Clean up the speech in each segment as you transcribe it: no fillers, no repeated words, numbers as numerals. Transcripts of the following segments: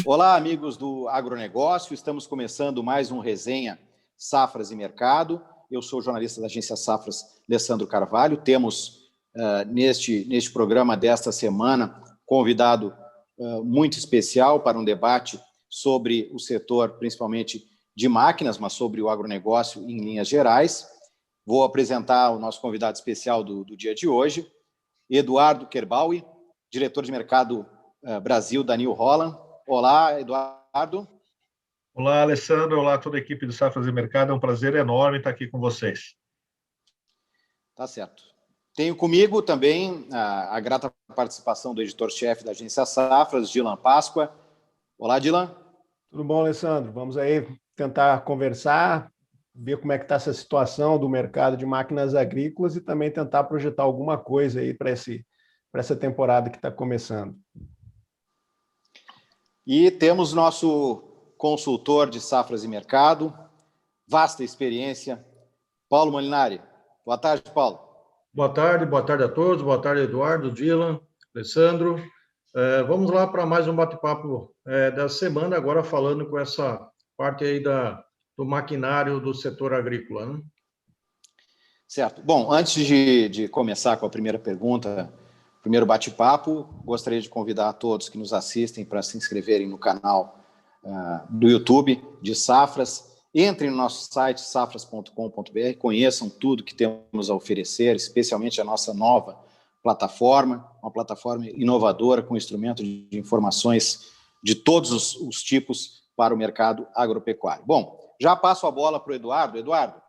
Olá, amigos do agronegócio. Estamos começando mais um Resenha Safras e Mercado. Eu sou o jornalista da agência Safras, Alessandro Carvalho. Temos, neste programa desta semana, convidado muito especial para um debate sobre o setor, principalmente de máquinas, mas sobre o agronegócio em linhas gerais. Vou apresentar o nosso convidado especial do dia de hoje, Eduardo Kerbaui, diretor de mercado Brasil da New Holland. Olá, Eduardo. Olá, Alessandro. Olá, toda a equipe do Safras e Mercado. É um prazer enorme estar aqui com vocês. Tá certo. Tenho comigo também a grata participação do editor-chefe da agência Safras, Dilan Páscoa. Olá, Dilan. Tudo bom, Alessandro? Vamos aí tentar conversar, ver como é que está essa situação do mercado de máquinas agrícolas e também tentar projetar alguma coisa aí para essa temporada que está começando. E temos nosso consultor de safras e mercado, vasta experiência, Paulo Molinari. Boa tarde, Paulo. Boa tarde a todos. Boa tarde, Eduardo, Dilan, Alessandro. Vamos lá para mais um bate-papo da semana, agora falando com essa parte aí do maquinário do setor agrícola, né? Certo. Bom, antes de começar com a primeira pergunta, primeiro bate-papo, gostaria de convidar a todos que nos assistem para se inscreverem no canal do YouTube de Safras. Entrem no nosso site, safras.com.br, conheçam tudo que temos a oferecer, especialmente a nossa nova plataforma, uma plataforma inovadora com instrumento de informações de todos os tipos para o mercado agropecuário. Bom, já passo a bola para o Eduardo. Eduardo,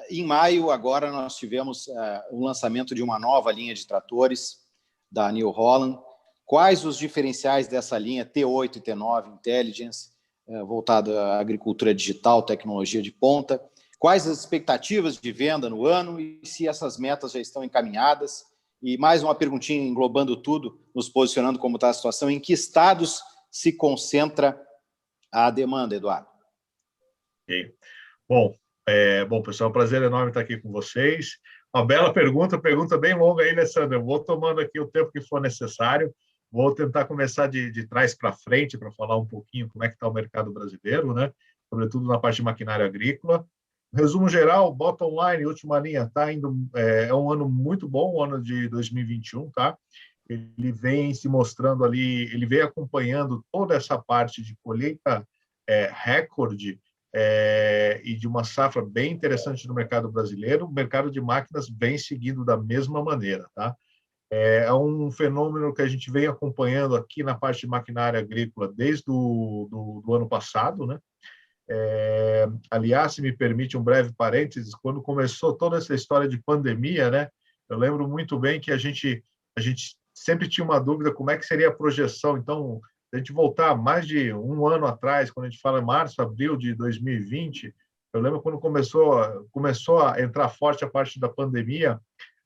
em maio, agora, nós tivemos o lançamento de uma nova linha de tratores da New Holland. Quais os diferenciais dessa linha T8 e T9 Intelligence, voltada à agricultura digital, tecnologia de ponta? Quais as expectativas de venda no ano e se essas metas já estão encaminhadas? E mais uma perguntinha englobando tudo, nos posicionando como está a situação, em que estados se concentra a demanda, Eduardo? Okay. Bom, pessoal, é um prazer enorme estar aqui com vocês. Uma bela pergunta bem longa aí, Alessandro. Eu vou tomando aqui o tempo que for necessário. Vou tentar começar de trás para frente para falar um pouquinho como é que está o mercado brasileiro, né? Sobretudo na parte de maquinária agrícola. Resumo geral, bottom line, última linha, está indo, é um ano muito bom, o ano de 2021, tá? Ele vem se mostrando ali, ele vem acompanhando toda essa parte de colheita recorde e de uma safra bem interessante no mercado brasileiro. O mercado de máquinas vem seguindo da mesma maneira, tá? É um fenômeno que a gente vem acompanhando aqui na parte de maquinária agrícola desde do ano passado, né? Aliás, se me permite um breve parênteses, quando começou toda essa história de pandemia, né? Eu lembro muito bem que a gente sempre tinha uma dúvida como é que seria a projeção. Então, se a gente voltar mais de um ano atrás, quando a gente fala em março, abril de 2020, eu lembro quando começou a entrar forte a parte da pandemia,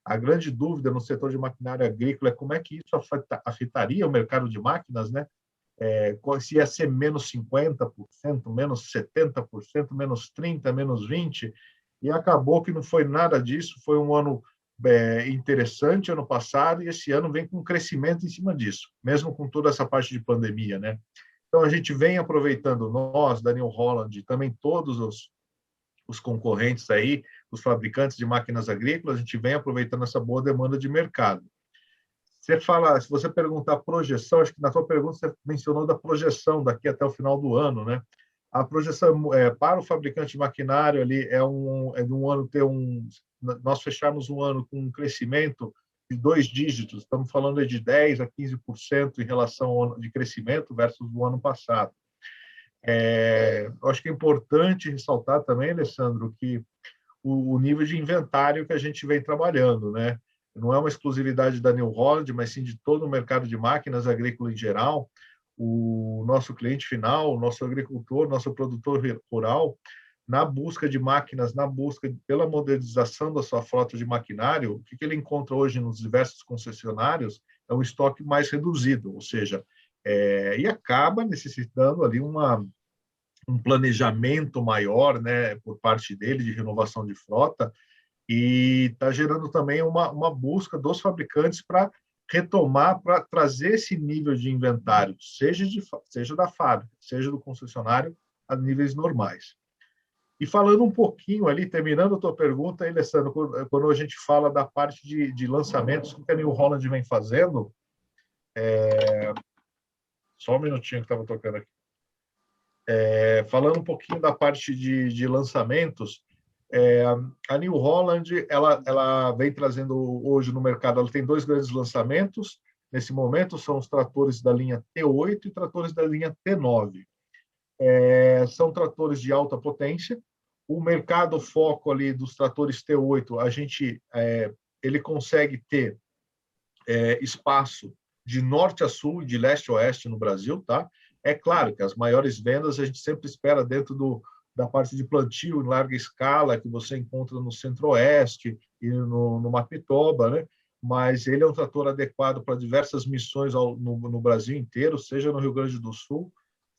a grande dúvida no setor de maquinária agrícola é como é que isso afetaria o mercado de máquinas, né? Se ia ser menos 50%, menos 70%, menos 30%, menos 20%, e acabou que não foi nada disso. Foi um ano interessante ano passado, e esse ano vem com crescimento em cima disso, mesmo com toda essa parte de pandemia, né? Então, a gente vem aproveitando, nós, da New Holland, e também todos os concorrentes aí, os fabricantes de máquinas agrícolas, a gente vem aproveitando essa boa demanda de mercado. Se você perguntar projeção, acho que na sua pergunta você mencionou da projeção daqui até o final do ano, né? A projeção para o fabricante de maquinário ali de um ano nós fecharmos um ano com um crescimento de 2 dígitos, estamos falando de 10% a 15% em relação ao ano de crescimento versus o ano passado. Eu acho que é importante ressaltar também, Alessandro, que o nível de inventário que a gente vem trabalhando, né? Não é uma exclusividade da New Holland, mas sim de todo o mercado de máquinas agrícolas em geral. O nosso cliente final, o nosso agricultor, nosso produtor rural, na busca de máquinas, na busca pela modernização da sua frota de maquinário, o que ele encontra hoje nos diversos concessionários é um estoque mais reduzido, ou seja, e acaba necessitando ali um planejamento maior, né, por parte dele de renovação de frota, e está gerando também uma busca dos fabricantes para retomar para trazer esse nível de inventário, seja da fábrica, seja do concessionário, a níveis normais. E falando um pouquinho ali, terminando a tua pergunta, Alessandro, quando a gente fala da parte de lançamentos que a New Holland vem fazendo, só um minutinho que estava tocando aqui. Falando um pouquinho da parte de lançamentos, a New Holland ela vem trazendo hoje no mercado, ela tem 2 grandes lançamentos, nesse momento são os tratores da linha T8 e tratores da linha T9. São tratores de alta potência. O mercado foco ali dos tratores T8, ele consegue ter espaço de norte a sul e de leste a oeste no Brasil, tá? É claro que as maiores vendas a gente sempre espera dentro da parte de plantio em larga escala, que você encontra no Centro-Oeste e no Mapitoba, né? Mas ele é um trator adequado para diversas missões no Brasil inteiro, seja no Rio Grande do Sul,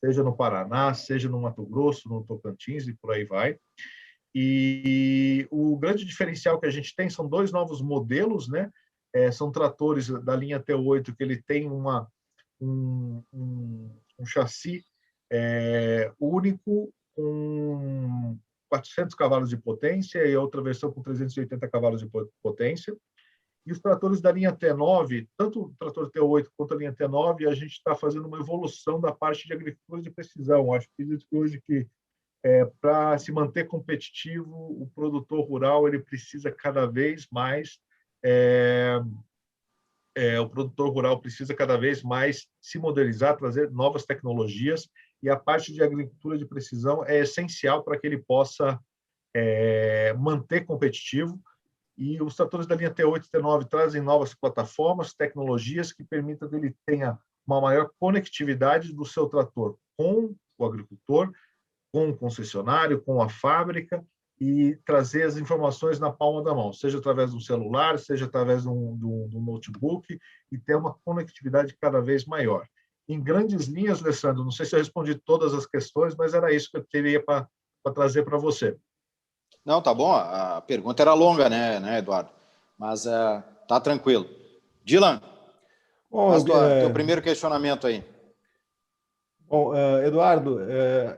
seja no Paraná, seja no Mato Grosso, no Tocantins e por aí vai. E o grande diferencial que a gente tem são 2 novos modelos, né? São tratores da linha T8 que ele tem um chassi único com 400 cavalos de potência e outra versão com 380 cavalos de potência. E os tratores da linha T9, tanto o trator T8 quanto a linha T9, a gente está fazendo uma evolução da parte de agricultura de precisão. Acho que hoje para se manter competitivo, o produtor rural ele precisa cada vez mais se modernizar, trazer novas tecnologias, e a parte de agricultura de precisão é essencial para que ele possa manter competitivo. E os tratores da linha T8 e T9 trazem novas plataformas, tecnologias que permitam que ele tenha uma maior conectividade do seu trator com o agricultor, com o concessionário, com a fábrica, e trazer as informações na palma da mão, seja através de um celular, seja através de um notebook, e ter uma conectividade cada vez maior. Em grandes linhas, Alessandro, não sei se eu respondi todas as questões, mas era isso que eu teria para trazer para você. Não, tá bom. A pergunta era longa, né, Eduardo? Mas tá tranquilo. Dylan, faz teu primeiro questionamento aí. Bom, Eduardo,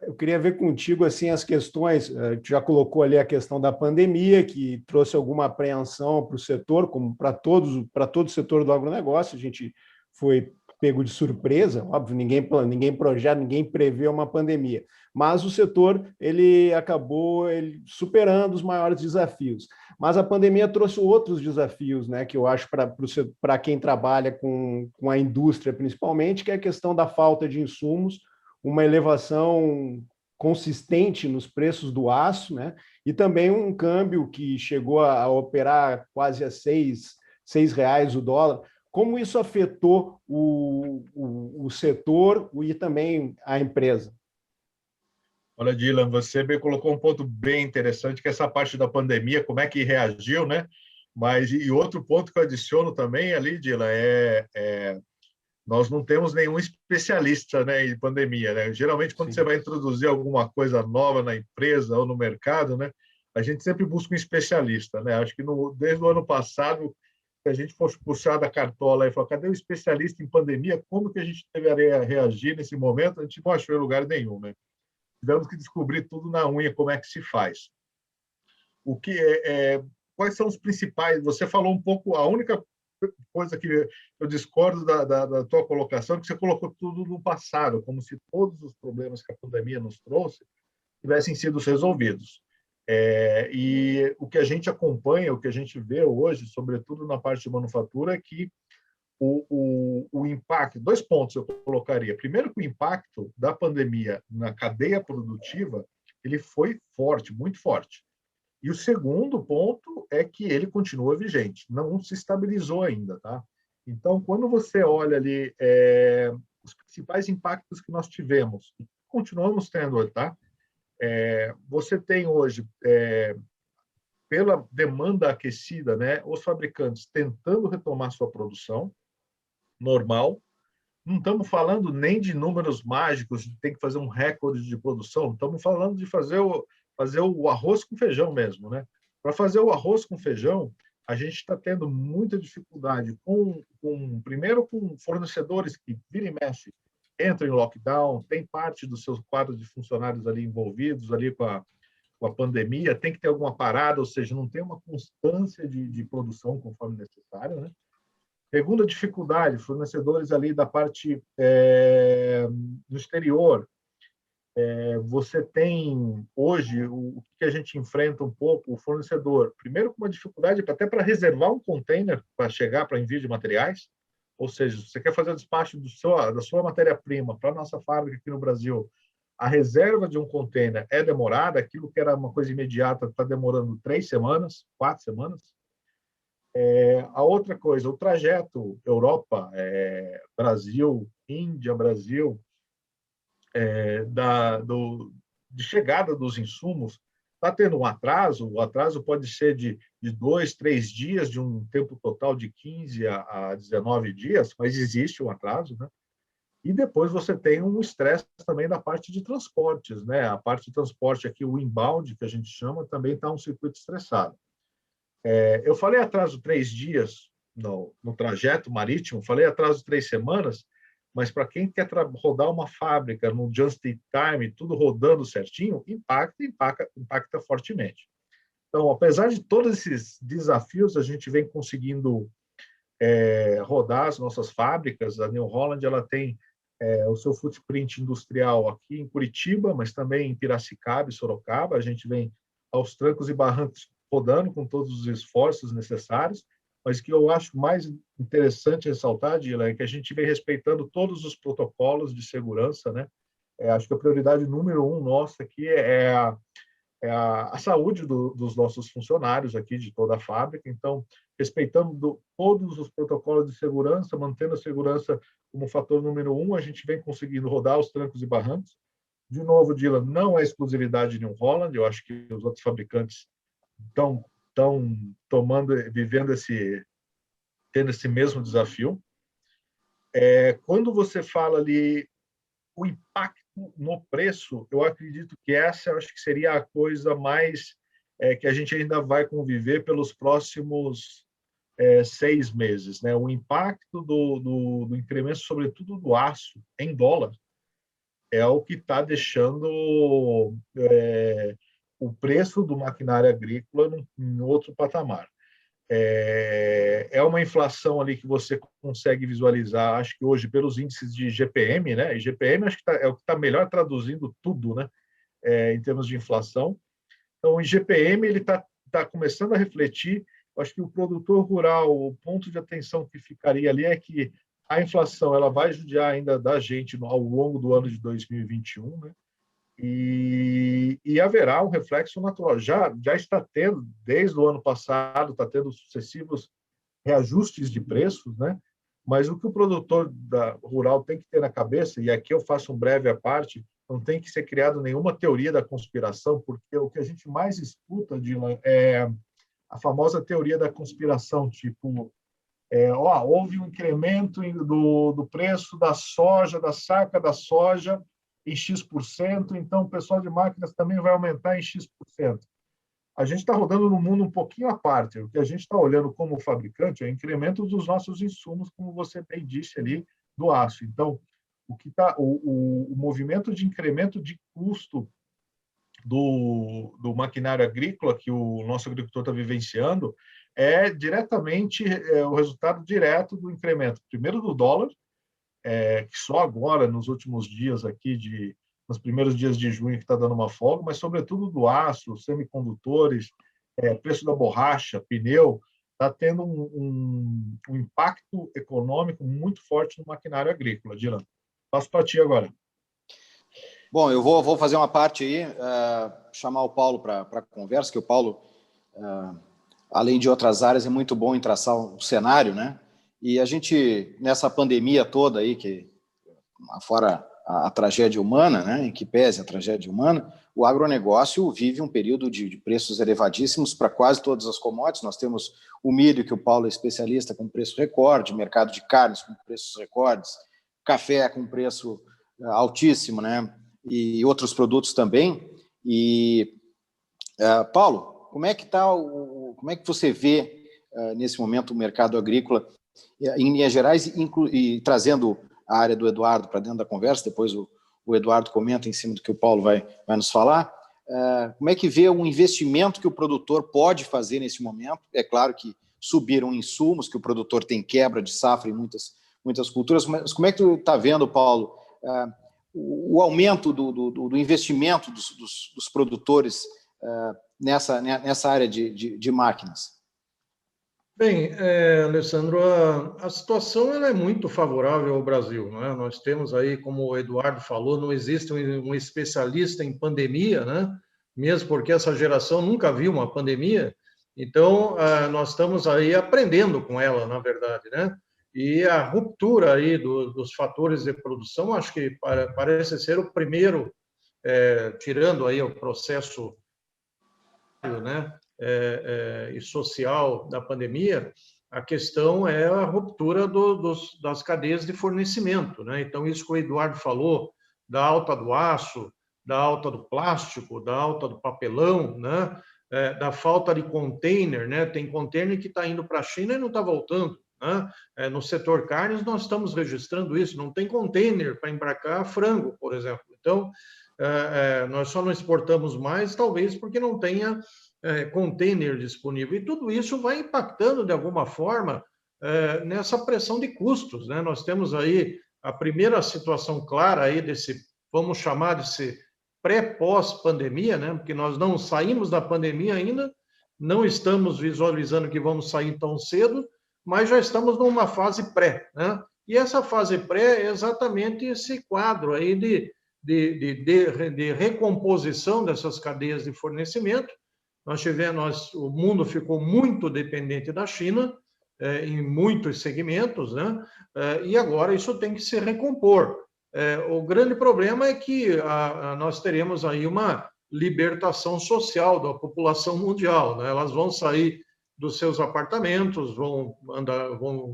eu queria ver contigo assim as questões, tu já colocou ali a questão da pandemia, que trouxe alguma apreensão para o setor, como para todo o setor do agronegócio. A gente foi pego de surpresa, óbvio, ninguém projeta, ninguém prevê uma pandemia, mas o setor ele acabou superando os maiores desafios. Mas a pandemia trouxe outros desafios, né, que eu acho para quem trabalha com a indústria principalmente, que é a questão da falta de insumos, uma elevação consistente nos preços do aço, né, e também um câmbio que chegou a operar quase a R$ 6 o dólar. Como isso afetou o setor e também a empresa? Olha, Dylan, você me colocou um ponto bem interessante, que é essa parte da pandemia, como é que reagiu, né? Mas, e outro ponto que eu adiciono também ali, Dylan, nós não temos nenhum especialista, né, em pandemia, né? Geralmente, quando você vai introduzir alguma coisa nova na empresa ou no mercado, né, a gente sempre busca um especialista, né? Acho que desde o ano passado, se a gente fosse puxar da cartola e falar, cadê o especialista em pandemia? Como que a gente deveria reagir nesse momento? A gente não achou em lugar nenhum, né? Tivemos que descobrir tudo na unha, como é que se faz. Quais são os principais? Você falou um pouco, a única coisa que eu discordo da tua colocação é que você colocou tudo no passado, como se todos os problemas que a pandemia nos trouxe tivessem sido resolvidos. E o que a gente acompanha, o que a gente vê hoje, sobretudo na parte de manufatura, é que o impacto, 2 pontos eu colocaria. Primeiro, que o impacto da pandemia na cadeia produtiva ele foi forte, muito forte. E o segundo ponto é que ele continua vigente, não se estabilizou ainda, tá? Então, quando você olha ali os principais impactos que nós tivemos, e continuamos tendo, tá? Você tem hoje, pela demanda aquecida, né, os fabricantes tentando retomar sua produção normal. Não estamos falando nem de números mágicos, de ter que fazer um recorde de produção, estamos falando de fazer o arroz com feijão mesmo, né? Para fazer o arroz com feijão, a gente está tendo muita dificuldade primeiro com fornecedores que vira e mexe, entram em lockdown, tem parte dos seus quadros de funcionários ali envolvidos ali com a pandemia, tem que ter alguma parada, ou seja, não tem uma constância de produção conforme necessário, né? Segunda dificuldade, fornecedores ali da parte do exterior. Você tem, hoje, o que a gente enfrenta um pouco, o fornecedor, primeiro com uma dificuldade até para reservar um container para chegar para envio de materiais, ou seja, se você quer fazer o despacho da sua matéria-prima para a nossa fábrica aqui no Brasil, a reserva de um container é demorada, aquilo que era uma coisa imediata está demorando 3 semanas, 4 semanas. A outra coisa, o trajeto Europa, Brasil, Índia, Brasil, de chegada dos insumos, está tendo um atraso. O atraso pode ser de 2, 3 dias, de um tempo total de 15 a 19 dias, mas existe um atraso, né? E depois você tem um estresse também da parte de transportes, né? A parte de transporte aqui, o inbound, que a gente chama, também está um circuito estressado. Eu falei atraso 3 dias no trajeto marítimo, falei atraso 3 semanas, mas para quem quer rodar uma fábrica no just-in-time, tudo rodando certinho, impacta fortemente. Então, apesar de todos esses desafios, a gente vem conseguindo rodar as nossas fábricas. A New Holland ela tem o seu footprint industrial aqui em Curitiba, mas também em Piracicaba e Sorocaba. A gente vem aos trancos e barrancos rodando com todos os esforços necessários, mas o que eu acho mais interessante ressaltar, Dylan, é que a gente vem respeitando todos os protocolos de segurança, né? Acho que a prioridade número 1 nossa aqui é a saúde dos nossos funcionários aqui, de toda a fábrica. Então, respeitando todos os protocolos de segurança, mantendo a segurança como fator número 1, a gente vem conseguindo rodar os trancos e barrancos. De novo, Dylan, não é exclusividade de New Holland, eu acho que os outros fabricantes estão tendo esse mesmo desafio. Quando você fala ali o impacto no preço, eu acredito que essa acho que seria a coisa mais que a gente ainda vai conviver pelos próximos 6 meses, né? O impacto do incremento, sobretudo do aço em dólar, é o que está deixando o preço do maquinário agrícola em outro patamar. É uma inflação ali que você consegue visualizar, acho que hoje, pelos índices de IGPM, né? IGPM acho que é o que está melhor traduzindo tudo, né? Em termos de inflação. Então, o IGPM ele está começando a refletir. Acho que o produtor rural, o ponto de atenção que ficaria ali é que a inflação ela vai judiar ainda da gente ao longo do ano de 2021, né? E haverá um reflexo natural. Já está tendo, desde o ano passado, está tendo sucessivos reajustes de preços, né? Mas o que o produtor rural tem que ter na cabeça, e aqui eu faço um breve à parte, não tem que ser criado nenhuma teoria da conspiração, porque o que a gente mais escuta, Dylan, é a famosa teoria da conspiração, tipo, houve um incremento do preço da soja, da saca da soja, em X%, então o pessoal de máquinas também vai aumentar em X%. A gente está rodando no mundo um pouquinho à parte. O que a gente está olhando como fabricante é o incremento dos nossos insumos, como você bem disse ali, do aço. Então, o movimento de incremento de custo do maquinário agrícola que o nosso agricultor está vivenciando é diretamente o resultado direto do incremento, primeiro do dólar, que só agora, nos últimos dias aqui, nos primeiros dias de junho, que está dando uma folga, mas, sobretudo, do aço, semicondutores, preço da borracha, pneu, está tendo um impacto econômico muito forte no maquinário agrícola. Dylan, passo para ti agora. Bom, eu vou fazer uma parte aí, chamar o Paulo para a conversa, que o Paulo, além de outras áreas, é muito bom em traçar o cenário, né? E a gente, nessa pandemia toda aí, que fora a tragédia humana, né, em que pese a tragédia humana, o agronegócio vive um período de preços elevadíssimos para quase todas as commodities. Nós temos o milho, que o Paulo é especialista, com preço recorde, mercado de carnes com preços recordes, café com preço altíssimo, né, e outros produtos também. E, Paulo, como é que você vê nesse momento, o mercado agrícola, em linhas gerais, e trazendo a área do Eduardo para dentro da conversa, depois o Eduardo comenta em cima do que o Paulo vai nos falar. Como é que vê o investimento que o produtor pode fazer nesse momento? É claro que subiram insumos, que o produtor tem quebra de safra em muitas culturas, mas como é que tu está vendo, Paulo, o aumento do investimento dos produtores nessa área de máquinas? Bem, Alessandro, a situação ela é muito favorável ao Brasil, não é? Nós temos aí, como o Eduardo falou, não existe um especialista em pandemia, né? Mesmo porque essa geração nunca viu uma pandemia, então nós estamos aí aprendendo com ela, na verdade, né? E a ruptura aí dos fatores de produção, acho que parece ser o primeiro, tirando aí o processo, né, e social da pandemia, a questão é a ruptura das cadeias de fornecimento, né? Então, isso que o Eduardo falou, da alta do aço, da alta do plástico, da alta do papelão, né? Da falta de container, né? Tem container que está indo para a China e não está voltando, né? No setor carnes, nós estamos registrando isso, não tem container para embarcar frango, por exemplo. Então, nós só não exportamos mais, talvez porque não tenha container disponível. E tudo isso vai impactando, de alguma forma, nessa pressão de custos, né? Nós temos aí a primeira situação clara aí desse, vamos chamar desse pré-pós-pandemia, né? Porque nós não saímos da pandemia ainda, não estamos visualizando que vamos sair tão cedo, mas já estamos numa fase pré, né? E essa fase pré é exatamente esse quadro aí de recomposição dessas cadeias de fornecimento. O mundo ficou muito dependente da China em muitos segmentos, né? E agora isso tem que se recompor. O grande problema é que nós teremos aí uma libertação social da população mundial, né? Elas vão sair dos seus apartamentos, vão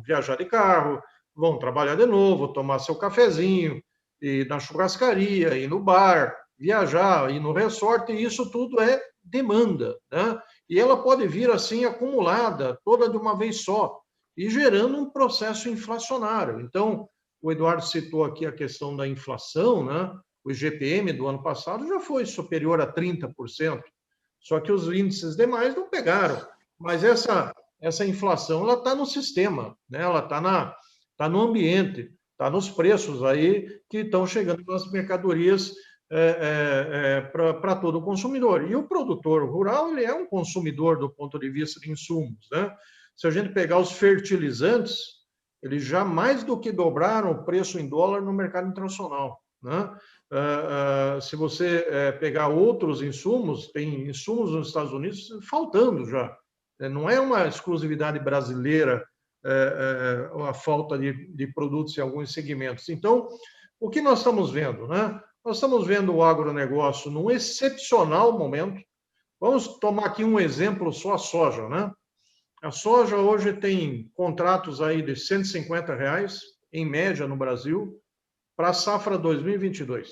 viajar de carro, vão trabalhar de novo, tomar seu cafezinho, ir na churrascaria, ir no bar, viajar, ir no resort, e isso tudo é demanda, né? E ela pode vir assim acumulada, toda de uma vez só, e gerando um processo inflacionário. Então, o Eduardo citou aqui a questão da inflação, né? O IGPM do ano passado já foi superior a 30%, só que os índices demais não pegaram. Mas essa inflação, ela está no sistema, né? Ela tá no ambiente, está nos preços aí que estão chegando nas mercadorias para todo o consumidor. E o produtor rural, ele é um consumidor do ponto de vista de insumos, né? Se a gente pegar os fertilizantes, eles já mais do que dobraram o preço em dólar no mercado internacional, né? Se você pegar outros insumos, tem insumos nos Estados Unidos faltando já. Não é uma exclusividade brasileira a falta de produtos em alguns segmentos. Então, o que nós estamos vendo, né? Nós estamos vendo o agronegócio num excepcional momento. Vamos tomar aqui um exemplo só, a soja, né? A soja hoje tem contratos aí de R$150, em média, no Brasil, para a safra 2022.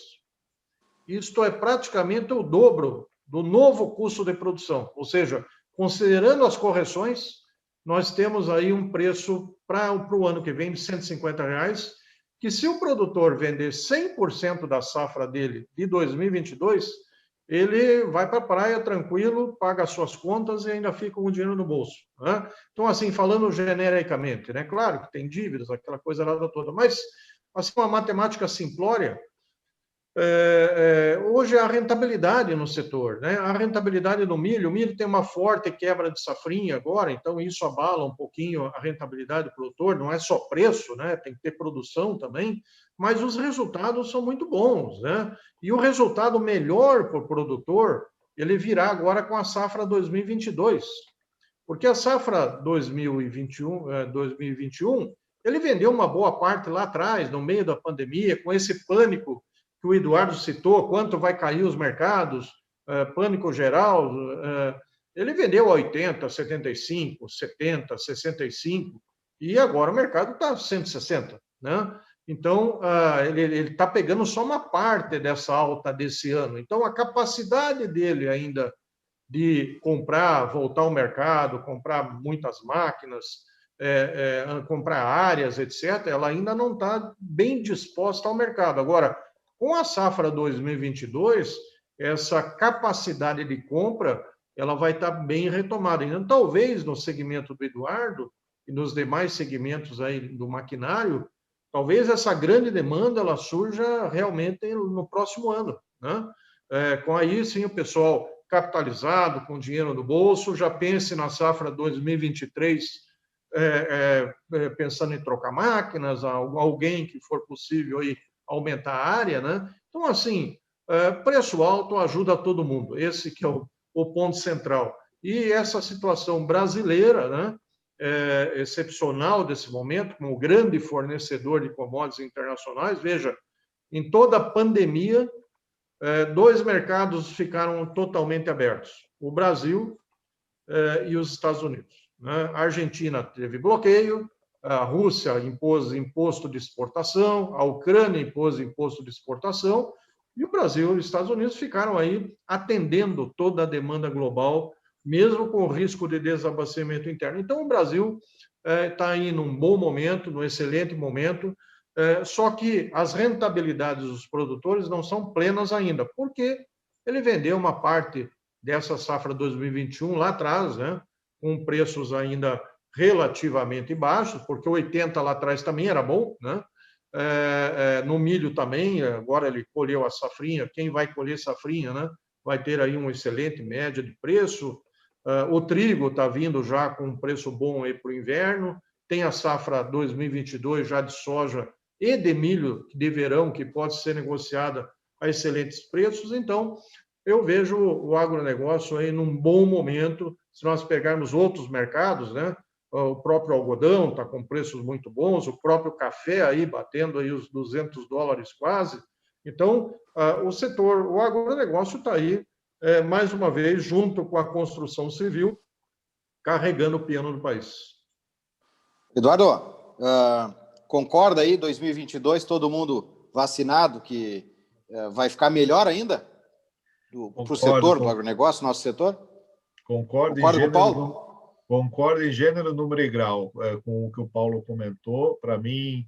Isto é praticamente o dobro do novo custo de produção. Ou seja, considerando as correções, nós temos aí um preço para o ano que vem de R$150, que se o produtor vender 100% da safra dele de 2022, ele vai para a praia tranquilo, paga as suas contas e ainda fica com o dinheiro no bolso, né? Então, assim, falando genericamente, né? Claro que tem dívidas, aquela coisa lá toda, mas, assim, uma matemática simplória, hoje a rentabilidade no setor, né? A rentabilidade do milho, o milho tem uma forte quebra de safrinha agora, então isso abala um pouquinho a rentabilidade do produtor, não é só preço, né? Tem que ter produção também, mas os resultados são muito bons, né? E o resultado melhor para o produtor, ele virá agora com a safra 2022, porque a safra 2021, ele vendeu uma boa parte lá atrás, no meio da pandemia, com esse pânico que o Eduardo citou, quanto vai cair os mercados, pânico geral, ele vendeu a 80, 75, 70, 65, e agora o mercado está 160, né? Então, ele está pegando só uma parte dessa alta desse ano. Então, a capacidade dele ainda de comprar, voltar ao mercado, comprar muitas máquinas, comprar áreas, etc., ela ainda não está bem disposta ao mercado. Agora, com a safra 2022, essa capacidade de compra ela vai estar bem retomada. Então, talvez no segmento do Eduardo e nos demais segmentos aí do maquinário, talvez essa grande demanda ela surja realmente no próximo ano, né? Com aí, sim, o pessoal capitalizado, com dinheiro no bolso, já pense na safra 2023, pensando em trocar máquinas, alguém que for possível aí aumentar a área, né? Então, assim, preço alto ajuda todo mundo. Esse que é o ponto central. E essa situação brasileira, né, excepcional desse momento, como grande fornecedor de commodities internacionais, veja, em toda a pandemia, dois mercados ficaram totalmente abertos: o Brasil e os Estados Unidos, né? A Argentina teve bloqueio, a Rússia impôs imposto de exportação, a Ucrânia impôs imposto de exportação, e o Brasil e os Estados Unidos ficaram aí atendendo toda a demanda global, mesmo com o risco de desabastecimento interno. Então, o Brasil está aí num bom momento, num excelente momento, só que as rentabilidades dos produtores não são plenas ainda, porque ele vendeu uma parte dessa safra 2021 lá atrás, né, com preços ainda relativamente baixos, porque 80 lá atrás também era bom, né? No milho também, agora ele colheu a safrinha, quem vai colher safrinha, né, vai ter aí uma excelente média de preço. O trigo está vindo já com um preço bom aí para o inverno, tem a safra 2022 já de soja e de milho de verão, que pode ser negociada a excelentes preços. Então, eu vejo o agronegócio aí num bom momento. Se nós pegarmos outros mercados, né? O próprio algodão está com preços muito bons, o próprio café aí batendo aí os $200 quase. Então, o agronegócio está aí, mais uma vez, junto com a construção civil, carregando o piano do país. Eduardo, concorda aí, 2022, todo mundo vacinado, que vai ficar melhor ainda para o setor do agronegócio, nosso setor? Concordo com o Paulo? Concordo em gênero, número e grau com o que o Paulo comentou. Para mim,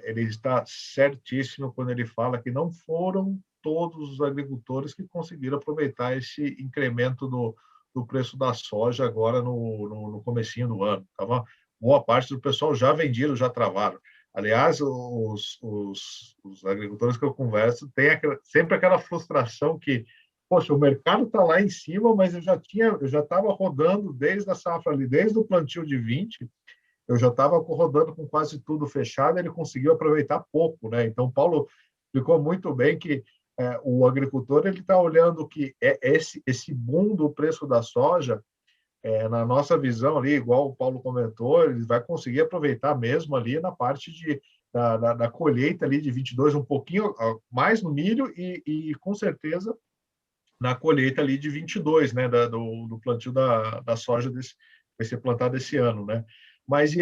ele está certíssimo quando ele fala que não foram todos os agricultores que conseguiram aproveitar esse incremento do preço da soja agora no comecinho do ano. Tava, boa parte do pessoal já vendido, já travaram. Aliás, os agricultores que eu converso têm sempre aquela frustração que, poxa, o mercado está lá em cima, mas eu já estava rodando desde a safra ali, desde o plantio de 20, eu já estava rodando com quase tudo fechado, ele conseguiu aproveitar pouco, né? Então, Paulo explicou muito bem que o agricultor ele está olhando que esse boom do preço da soja, na nossa visão ali, igual o Paulo comentou, ele vai conseguir aproveitar mesmo ali na parte da colheita ali de 22, um pouquinho mais no milho e com certeza na colheita ali de 22, né, do plantio da soja vai ser plantado esse ano, né? Mas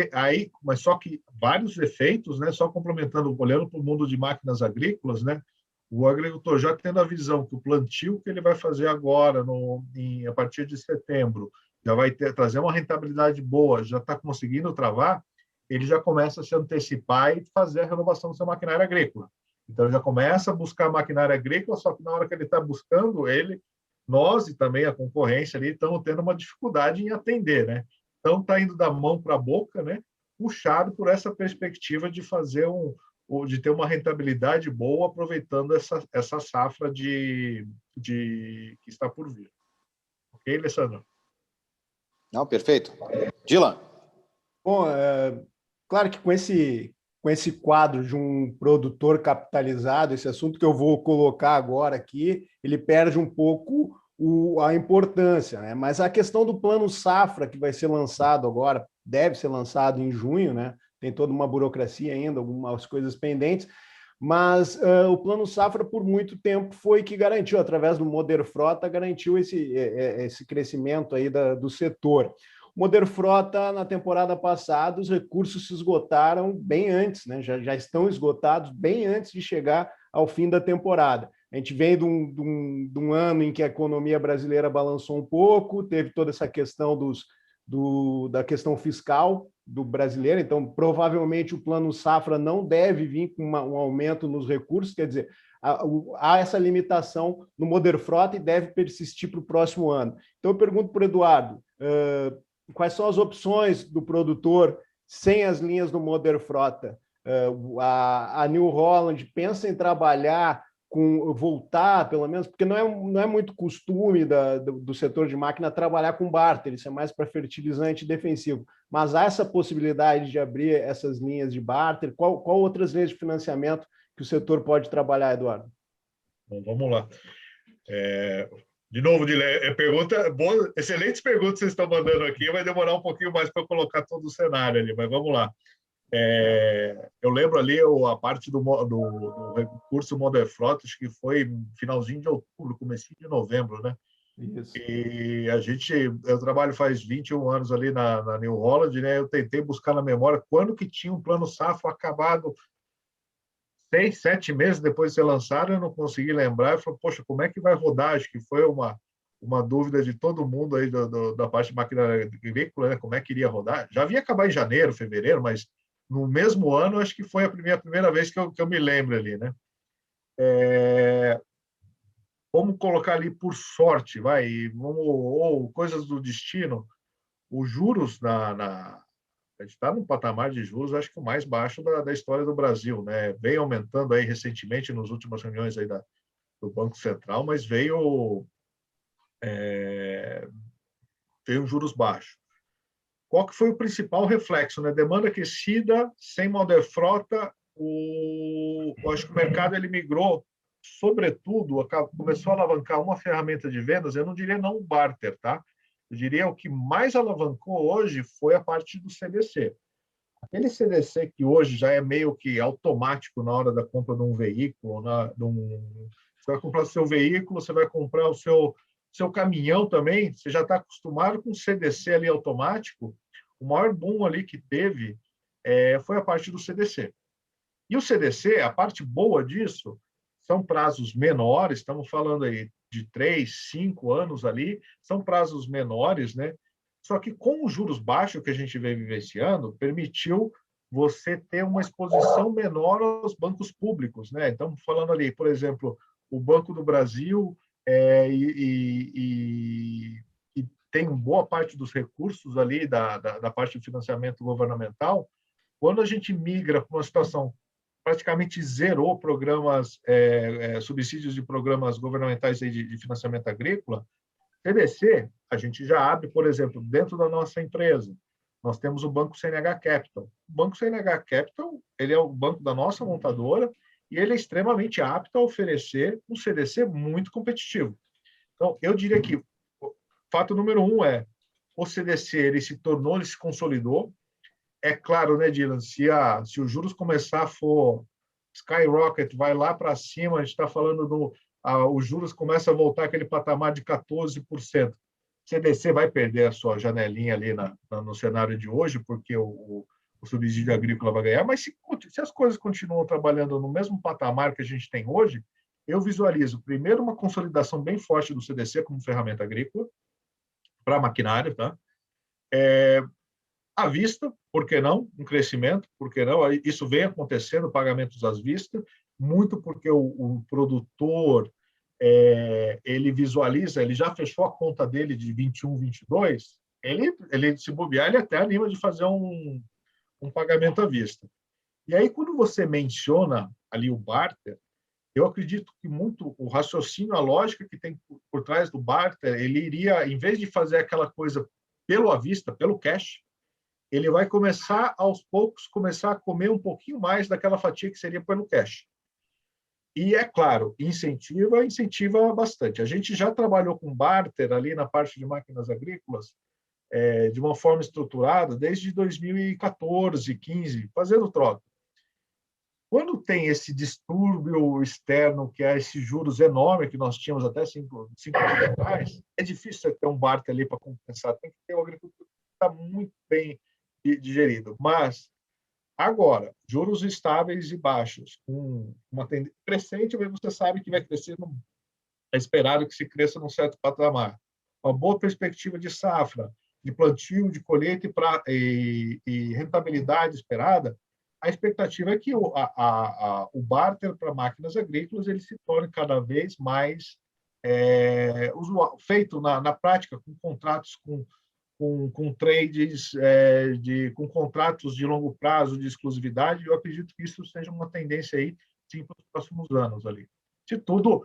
só que vários efeitos, né? Só complementando, olhando para o mundo de máquinas agrícolas, né? O agricultor já tendo a visão que o plantio que ele vai fazer agora, a partir de setembro, já vai trazer uma rentabilidade boa, já está conseguindo travar, ele já começa a se antecipar e fazer a renovação do seu maquinário agrícola. Então, ele já começa a buscar maquinária agrícola, só que na hora que ele está buscando, nós e também a concorrência ali estamos tendo uma dificuldade em atender, né? Então, está indo da mão para a boca, né? Puxado por essa perspectiva de fazer de ter uma rentabilidade boa, aproveitando essa safra que está por vir. Ok, Alessandro? Não, perfeito. Dylan? Bom, claro que com esse quadro de um produtor capitalizado, esse assunto que eu vou colocar agora aqui, ele perde um pouco a importância, né? Mas a questão do plano safra, que vai ser lançado agora, deve ser lançado em junho, né? Tem toda uma burocracia ainda, algumas coisas pendentes, mas o plano safra, por muito tempo, foi que garantiu, através do Moderfrota, garantiu esse crescimento aí do setor. O Moderfrota, na temporada passada, os recursos se esgotaram bem antes, né? Já estão esgotados bem antes de chegar ao fim da temporada. A gente vem de um ano em que a economia brasileira balançou um pouco, teve toda essa questão da questão fiscal do brasileiro, então provavelmente o plano safra não deve vir com um aumento nos recursos, quer dizer, há essa limitação no Moder Frota e deve persistir para o próximo ano. Então eu pergunto para o Eduardo, quais são as opções do produtor sem as linhas do Moder Frota? A New Holland pensa em trabalhar voltar, pelo menos, porque não é muito costume do setor de máquina trabalhar com barter, isso é mais para fertilizante defensivo, mas há essa possibilidade de abrir essas linhas de barter. Qual outras linhas de financiamento que o setor pode trabalhar, Eduardo? Bom, vamos lá. De novo, pergunta boa, excelentes perguntas que vocês estão mandando aqui, vai demorar um pouquinho mais para colocar todo o cenário ali, mas vamos lá. Eu lembro ali a parte do recurso Moder Frota, acho que foi finalzinho de outubro, comecinho de novembro, né? Isso. E eu trabalho faz 21 anos ali na New Holland, né? Eu tentei buscar na memória quando que tinha um plano safra acabado 6, 7 meses depois de ser lançado, eu não consegui lembrar. Eu falei, poxa, como é que vai rodar? Acho que foi uma dúvida de todo mundo aí da parte de máquina agrícola, né? Como é que iria rodar? Já havia acabar em janeiro, fevereiro, mas no mesmo ano, acho que foi a primeira vez que eu me lembro ali, né? Vamos colocar ali por sorte, ou coisas do destino, os juros a gente está num patamar de juros, acho que o mais baixo da história do Brasil, né? Vem aumentando aí recentemente nas últimas reuniões aí do Banco Central, mas veio juros baixos. Qual que foi o principal reflexo, né? Demanda aquecida, sem Moder Frota, acho que o mercado ele migrou, sobretudo, começou a alavancar uma ferramenta de vendas, eu não diria não o barter, tá? Eu diria o que mais alavancou hoje foi a parte do CDC. Aquele CDC que hoje já é meio que automático na hora da compra de um veículo, você vai comprar o seu veículo, você vai comprar o seu caminhão também, você já está acostumado com o CDC ali automático. O maior boom ali que teve foi a parte do CDC. E o CDC, a parte boa disso, são prazos menores, estamos falando aí de 3, 5 anos ali, são prazos menores, né? Só que com os juros baixos que a gente vem vivenciando, permitiu você ter uma exposição menor aos bancos públicos, né? Estamos falando ali, por exemplo, o Banco do Brasil e tem boa parte dos recursos ali da parte de financiamento governamental. Quando a gente migra para uma situação praticamente zerou programas, subsídios de programas governamentais de financiamento agrícola, CDC, a gente já abre, por exemplo, dentro da nossa empresa, nós temos o Banco CNH Capital. O Banco CNH Capital, ele é o banco da nossa montadora e ele é extremamente apto a oferecer um CDC muito competitivo. Então, eu diria que o fato número 1 é o CDC ele se consolidou. É claro, né, Dylan, se os juros começar a for skyrocket, vai lá para cima, a gente está falando os juros começam a voltar aquele patamar de 14%. CDC vai perder a sua janelinha ali no cenário de hoje, porque o subsídio agrícola vai ganhar, mas se as coisas continuam trabalhando no mesmo patamar que a gente tem hoje, eu visualizo, primeiro, uma consolidação bem forte do CDC como ferramenta agrícola para maquinário, tá? À vista, por que não? Um crescimento, por que não? Isso vem acontecendo, pagamentos às vistas, muito porque o produtor ele visualiza, ele já fechou a conta dele de 21, 22, ele se bobear, ele até anima de fazer um pagamento à vista. E aí, quando você menciona ali o barter, eu acredito que muito o raciocínio, a lógica que tem por trás do barter, ele iria, em vez de fazer aquela coisa pelo à vista, pelo cash, ele vai começar, aos poucos, começar a comer um pouquinho mais daquela fatia que seria pelo cash. E, é claro, incentiva bastante. A gente já trabalhou com barter ali na parte de máquinas agrícolas de uma forma estruturada desde 2014, 15, fazendo troca. Quando tem esse distúrbio externo, que é esses juros enormes que nós tínhamos até 5 anos atrás, é difícil ter um barter ali para compensar. Tem que ter o agricultor que está muito bem digerido. Mas Agora, juros estáveis e baixos, com uma tendência crescente, mas você sabe que vai crescer, é esperado que se cresça num certo patamar. Uma boa perspectiva de safra, de plantio, de colheita e rentabilidade esperada, a expectativa é que o barter para máquinas agrícolas ele se torne cada vez mais feito na prática, com contratos com trades, com contratos de longo prazo, de exclusividade. Eu acredito que isso seja uma tendência aí, sim, para os próximos anos ali. De tudo,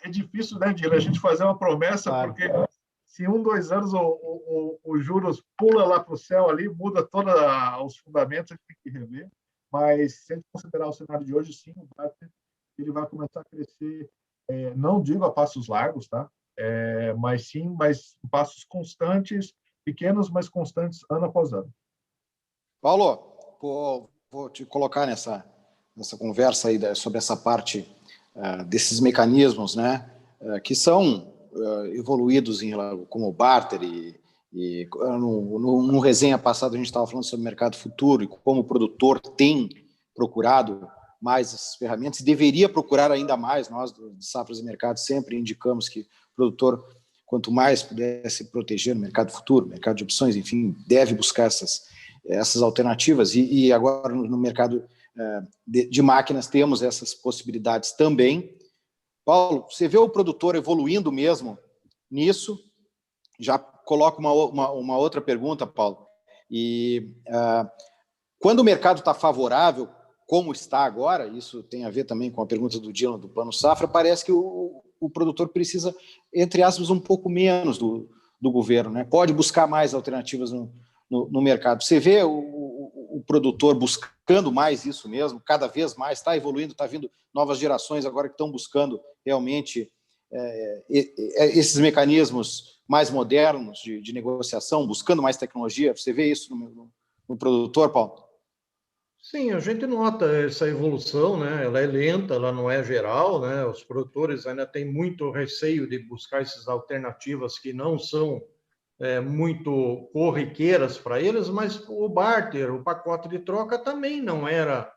é difícil, né, Dila, a gente fazer uma promessa, claro, porque se 2 anos os juros pula lá para o céu ali, muda todos os fundamentos, a gente tem que rever. Mas, se a gente considerar o cenário de hoje, sim, o barter ele vai começar a crescer, não digo a passos largos, tá? Mas sim, mas passos constantes, pequenos, mas constantes, ano após ano. Paulo, vou te colocar nessa conversa aí sobre essa parte desses mecanismos, né, que são evoluídos como o barter e no resenha passada a gente estava falando sobre o mercado futuro e como o produtor tem procurado mais essas ferramentas e deveria procurar ainda mais. Nós, de Safras e Mercados, sempre indicamos que o produtor, quanto mais pudesse proteger no mercado futuro, mercado de opções, enfim, deve buscar essas alternativas. E agora, no mercado de máquinas, temos essas possibilidades também. Paulo, você vê o produtor evoluindo mesmo nisso? Já coloco uma outra pergunta, Paulo. Quando o mercado está favorável, como está agora, isso tem a ver também com a pergunta do Dylan do Plano Safra, parece que o produtor precisa, entre aspas, um pouco menos do governo, né? Pode buscar mais alternativas no mercado. Você vê o produtor buscando mais isso mesmo, cada vez mais, está evoluindo, está vindo novas gerações agora que estão buscando realmente esses mecanismos mais modernos de negociação, buscando mais tecnologia. Você vê isso no produtor, Paulo? Sim, a gente nota essa evolução, né? Ela é lenta, ela não é geral, né? Os produtores ainda têm muito receio de buscar essas alternativas que não são muito corriqueiras para eles, mas o barter, o pacote de troca também não era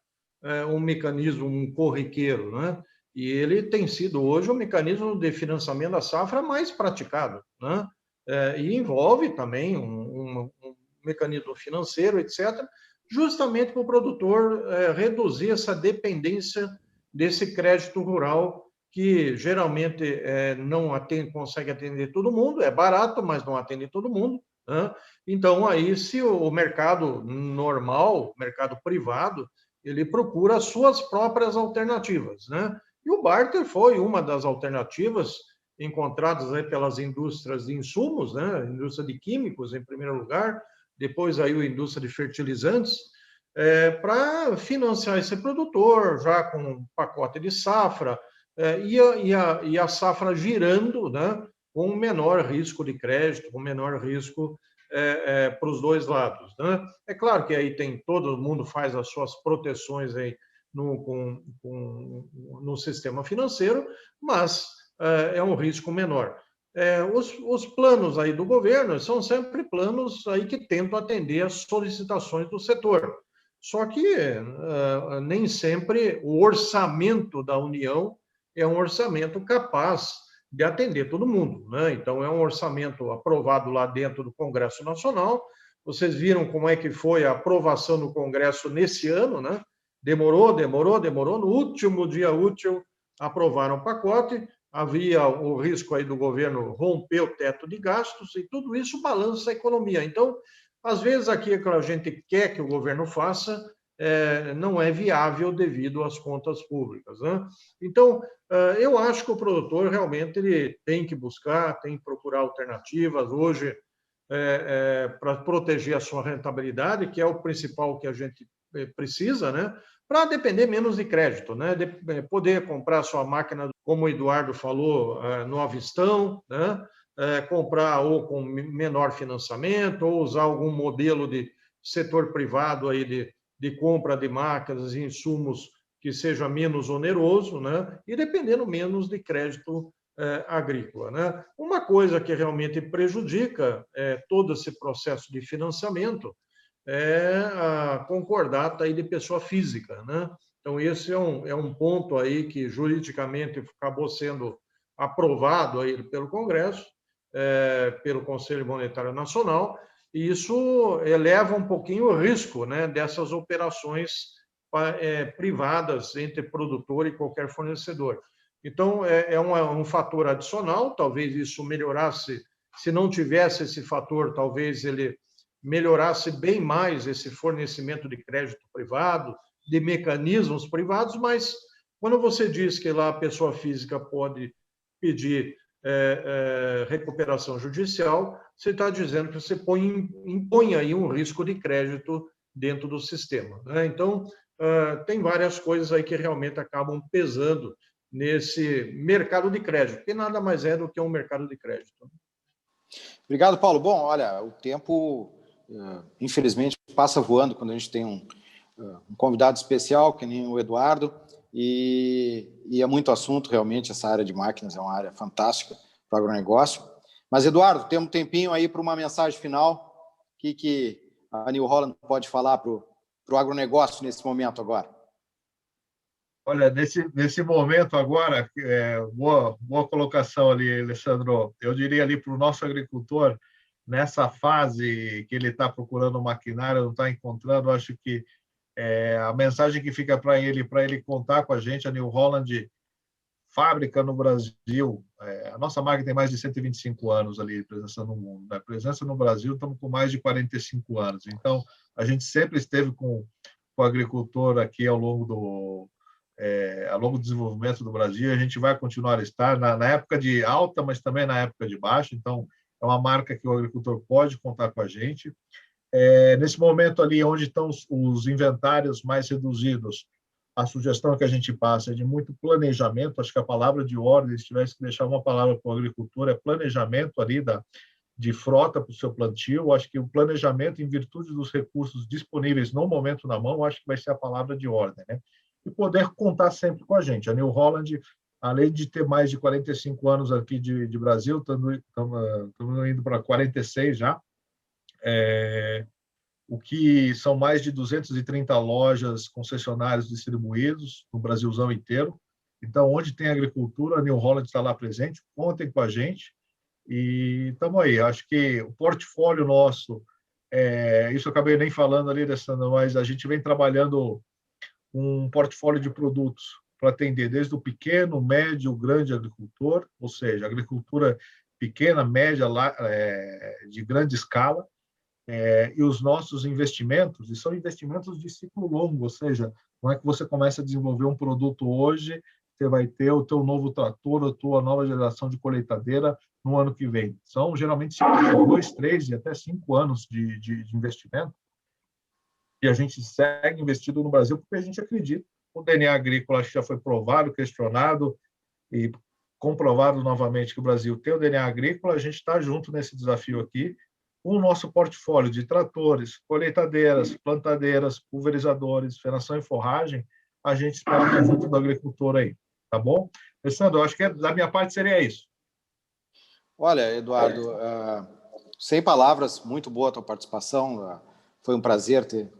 um mecanismo corriqueiro, né? E ele tem sido hoje o mecanismo de financiamento da safra mais praticado, né? E envolve também um mecanismo financeiro, etc., justamente para o produtor reduzir essa dependência desse crédito rural que geralmente não consegue atender todo mundo, é barato, mas não atende todo mundo, né? Então, aí, se o mercado normal, mercado privado, ele procura as suas próprias alternativas, né? E o barter foi uma das alternativas encontradas aí pelas indústrias de insumos, né? Indústria de químicos, em primeiro lugar, depois aí a indústria de fertilizantes, para financiar esse produtor, já com um pacote de safra, e a safra girando, né, com menor risco de crédito, com menor risco para os dois lados, né? É claro que aí todo mundo faz as suas proteções aí no sistema financeiro, mas é um risco menor. Os planos aí do governo são sempre planos aí que tentam atender às solicitações do setor. Só que nem sempre o orçamento da União é um orçamento capaz de atender todo mundo, né? Então, é um orçamento aprovado lá dentro do Congresso Nacional. Vocês viram como é que foi a aprovação no Congresso nesse ano, né? Demorou. No último dia útil, aprovaram o pacote. Havia o risco aí do governo romper o teto de gastos e tudo isso balança a economia. Então, às vezes, aquilo que a gente quer que o governo faça não é viável devido às contas públicas, né? Então, eu acho que o produtor realmente ele tem que buscar, tem que procurar alternativas hoje para proteger a sua rentabilidade, que é o principal que a gente precisa, né? Para depender menos de crédito, né? Poder comprar sua máquina, como o Eduardo falou, no avistão, né? Comprar ou com menor financiamento, ou usar algum modelo de setor privado aí de compra de máquinas e insumos que seja menos oneroso, né? E dependendo menos de crédito agrícola, né? Uma coisa que realmente prejudica todo esse processo de financiamento é a concordata aí de pessoa física, né? Então, esse é um ponto aí que juridicamente acabou sendo aprovado aí pelo Congresso, pelo Conselho Monetário Nacional, e isso eleva um pouquinho o risco, né, dessas operações privadas entre produtor e qualquer fornecedor. Então, é um fator adicional, talvez isso melhorasse, se não tivesse esse fator, talvez ele melhorasse bem mais esse fornecimento de crédito privado, de mecanismos privados, mas quando você diz que lá a pessoa física pode pedir recuperação judicial, você está dizendo que você impõe aí um risco de crédito dentro do sistema, né? Então, tem várias coisas aí que realmente acabam pesando nesse mercado de crédito, que nada mais é do que um mercado de crédito. Obrigado, Paulo. Bom, olha, o tempo, infelizmente, passa voando quando a gente tem um convidado especial, que nem o Eduardo, e é muito assunto, realmente, essa área de máquinas é uma área fantástica para o agronegócio. Mas, Eduardo, tem um tempinho aí para uma mensagem final, que a New Holland pode falar para o agronegócio nesse momento agora? Olha, nesse momento agora, boa colocação ali, Alessandro. Eu diria ali para o nosso agricultor, nessa fase que ele está procurando maquinário, não está encontrando, acho que a mensagem que fica para ele contar com a gente, a New Holland, fábrica no Brasil, a nossa marca tem mais de 125 anos ali, presença no mundo. Né? Presença no Brasil, estamos com mais de 45 anos. Então, a gente sempre esteve com o agricultor aqui ao longo do desenvolvimento do Brasil, a gente vai continuar a estar na época de alta, mas também na época de baixa, então é uma marca que o agricultor pode contar com a gente. Nesse momento ali, onde estão os inventários mais reduzidos, a sugestão que a gente passa é de muito planejamento, acho que a palavra de ordem, se tivesse que deixar uma palavra para o agricultor, é planejamento ali de frota para o seu plantio, acho que o planejamento, em virtude dos recursos disponíveis no momento na mão, acho que vai ser a palavra de ordem, né? E poder contar sempre com a gente. A New Holland, além de ter mais de 45 anos aqui de Brasil, estamos indo para 46 já, o que são mais de 230 lojas, concessionários distribuídos no Brasilzão inteiro. Então, onde tem agricultura, a New Holland está lá presente, contem com a gente e estamos aí. Acho que o portfólio nosso, isso eu acabei nem falando ali, mas a gente vem trabalhando um portfólio de produtos para atender desde o pequeno, médio, grande agricultor, ou seja, agricultura pequena, média, de grande escala, e os nossos investimentos, e são investimentos de ciclo longo, ou seja, não é que você começa a desenvolver um produto hoje, você vai ter o teu novo trator, a tua nova geração de colheitadeira no ano que vem. São geralmente 2, 3 e até 5 anos de investimento, e a gente segue investido no Brasil porque a gente acredita. O DNA agrícola acho que já foi provado, questionado e comprovado novamente que o Brasil tem o DNA agrícola. A gente está junto nesse desafio aqui. O nosso portfólio de tratores, colheitadeiras, plantadeiras, pulverizadores, fenação e forragem, a gente espera estar junto do agricultor aí, tá bom? Alessandro, acho que da minha parte seria isso. Olha, Eduardo, sem palavras, muito boa a tua participação. Foi um prazer ter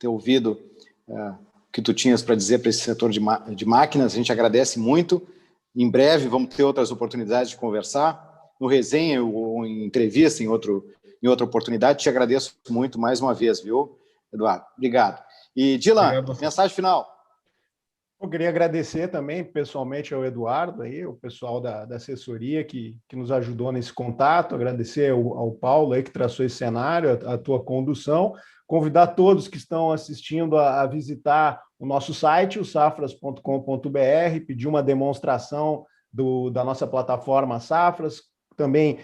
ouvido o que tu tinhas para dizer para esse setor de máquinas. A gente agradece muito. Em breve vamos ter outras oportunidades de conversar, no resenha ou em entrevista, em outra oportunidade. Te agradeço muito mais uma vez, viu, Eduardo? Obrigado. E, Dylan, mensagem final. Eu queria agradecer também pessoalmente ao Eduardo, aí, o pessoal da assessoria que nos ajudou nesse contato, agradecer ao Paulo aí, que traçou esse cenário, a tua condução, convidar todos que estão assistindo a visitar o nosso site, o safras.com.br, pedir uma demonstração da nossa plataforma Safras. Também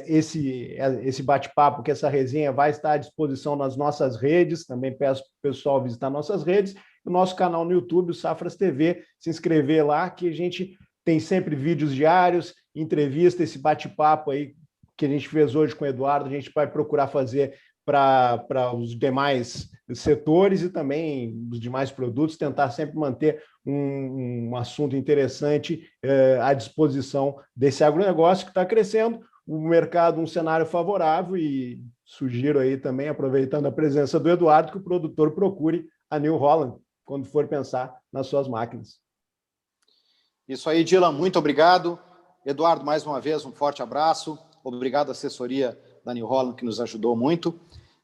esse bate-papo, que essa resenha vai estar à disposição nas nossas redes, também peço para o pessoal visitar nossas redes, o nosso canal no YouTube, o Safras TV, se inscrever lá, que a gente tem sempre vídeos diários, entrevista, esse bate-papo aí que a gente fez hoje com o Eduardo, a gente vai procurar fazer para os demais setores e também os demais produtos, tentar sempre manter um assunto interessante à disposição desse agronegócio que está crescendo, o mercado, um cenário favorável e sugiro aí também, aproveitando a presença do Eduardo, que o produtor procure a New Holland quando for pensar nas suas máquinas. Isso aí, Dylan, muito obrigado. Eduardo, mais uma vez, um forte abraço. Obrigado à assessoria da New Holland, que nos ajudou muito.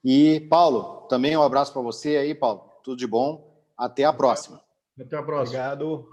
E, Paulo, também um abraço para você aí, Paulo. Tudo de bom. Até a próxima. Até a próxima. Obrigado.